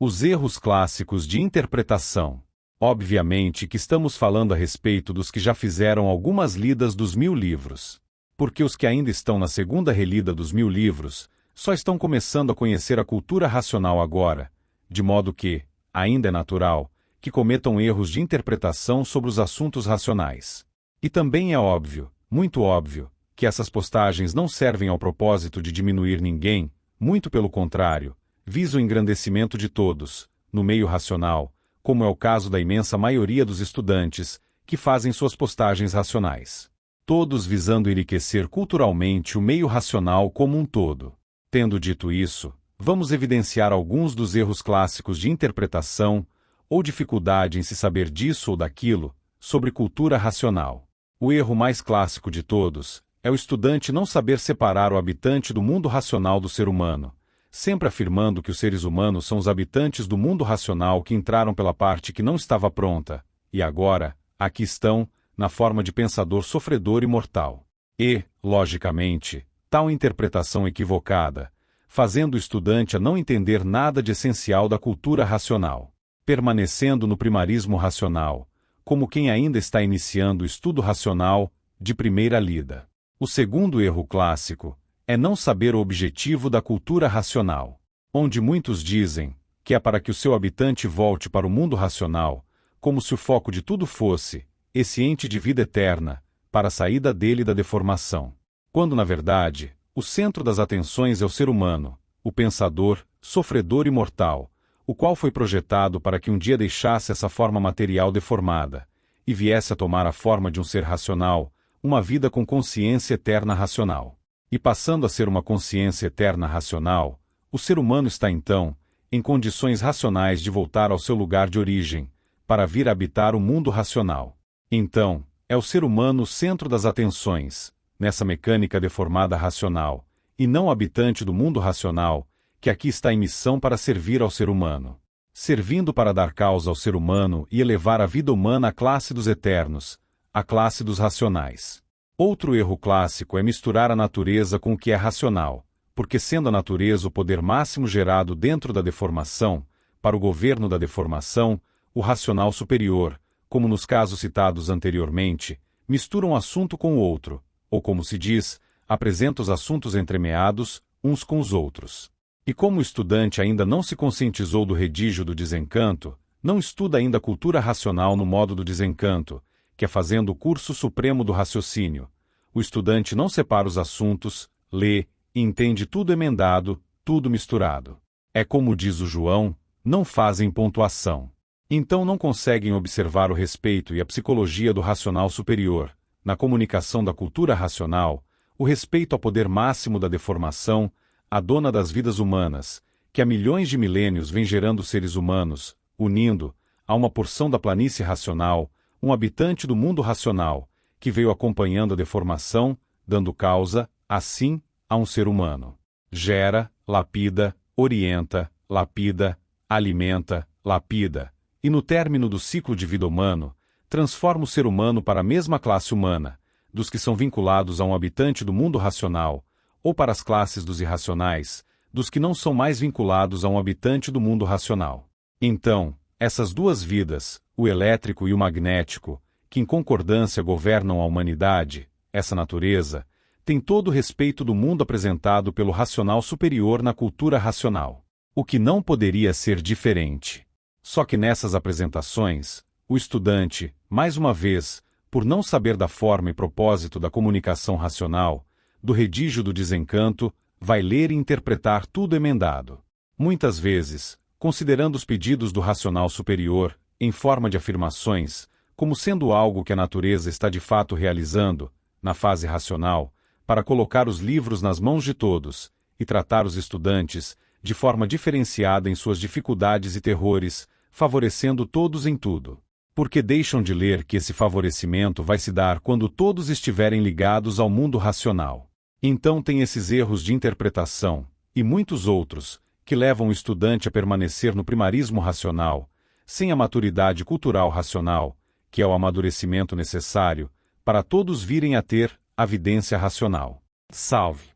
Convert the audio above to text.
Os erros clássicos de interpretação. Obviamente que estamos falando a respeito dos que já fizeram algumas lidas dos 1000 livros. Porque os que ainda estão na segunda relida dos 1000 livros, só estão começando a conhecer a cultura racional agora, de modo que, ainda é natural, que cometam erros de interpretação sobre os assuntos racionais. E também é óbvio, muito óbvio, que essas postagens não servem ao propósito de diminuir ninguém, muito pelo contrário, visa o engrandecimento de todos, no meio racional, como é o caso da imensa maioria dos estudantes, que fazem suas postagens racionais. Todos visando enriquecer culturalmente o meio racional como um todo. Tendo dito isso, vamos evidenciar alguns dos erros clássicos de interpretação, ou dificuldade em se saber disso ou daquilo, sobre cultura racional. O erro mais clássico de todos é o estudante não saber separar o habitante do mundo racional do ser humano, sempre afirmando que os seres humanos são os habitantes do mundo racional que entraram pela parte que não estava pronta, e agora, aqui estão, na forma de pensador sofredor e mortal. E, logicamente, tal interpretação equivocada, fazendo o estudante a não entender nada de essencial da cultura racional, permanecendo no primarismo racional, como quem ainda está iniciando o estudo racional, de primeira lida. O segundo erro clássico é não saber o objetivo da cultura racional, onde muitos dizem que é para que o seu habitante volte para o mundo racional, como se o foco de tudo fosse esse ente de vida eterna, para a saída dele da deformação. Quando, na verdade, o centro das atenções é o ser humano, o pensador, sofredor e mortal, o qual foi projetado para que um dia deixasse essa forma material deformada, e viesse a tomar a forma de um ser racional, uma vida com consciência eterna racional. E passando a ser uma consciência eterna racional, o ser humano está então, em condições racionais de voltar ao seu lugar de origem, para vir habitar o mundo racional. Então, é o ser humano o centro das atenções, nessa mecânica deformada racional, e não o habitante do mundo racional, que aqui está em missão para servir ao ser humano. Servindo para dar causa ao ser humano e elevar a vida humana à classe dos eternos, à classe dos racionais. Outro erro clássico é misturar a natureza com o que é racional, porque sendo a natureza o poder máximo gerado dentro da deformação, para o governo da deformação, o racional superior, como nos casos citados anteriormente, mistura um assunto com o outro, ou como se diz, apresenta os assuntos entremeados, uns com os outros. E como o estudante ainda não se conscientizou do redígio do desencanto, não estuda ainda a cultura racional no modo do desencanto, que é fazendo o curso supremo do raciocínio. O estudante não separa os assuntos, lê e entende tudo emendado, tudo misturado. É como diz o João, não fazem pontuação. Então não conseguem observar o respeito e a psicologia do racional superior, na comunicação da cultura racional, o respeito ao poder máximo da deformação, a dona das vidas humanas, que há milhões de milênios vem gerando seres humanos, unindo, a uma porção da planície racional, um habitante do mundo racional, que veio acompanhando a deformação, dando causa, assim, a um ser humano. Gera, lapida, orienta, lapida, alimenta, lapida, e no término do ciclo de vida humano, transforma o ser humano para a mesma classe humana, dos que são vinculados a um habitante do mundo racional, ou para as classes dos irracionais, dos que não são mais vinculados a um habitante do mundo racional. Então, essas duas vidas, o elétrico e o magnético, que em concordância governam a humanidade, essa natureza, têm todo o respeito do mundo apresentado pelo racional superior na cultura racional. O que não poderia ser diferente. Só que nessas apresentações, o estudante, mais uma vez, por não saber da forma e propósito da comunicação racional, do redígio do desencanto, vai ler e interpretar tudo emendado. Muitas vezes, considerando os pedidos do racional superior, em forma de afirmações, como sendo algo que a natureza está de fato realizando, na fase racional, para colocar os livros nas mãos de todos, e tratar os estudantes, de forma diferenciada em suas dificuldades e terrores, favorecendo todos em tudo. Porque deixam de ler que esse favorecimento vai se dar quando todos estiverem ligados ao mundo racional. Então tem esses erros de interpretação, e muitos outros, que levam o estudante a permanecer no primarismo racional, sem a maturidade cultural racional, que é o amadurecimento necessário, para todos virem a ter a vidência racional. Salve!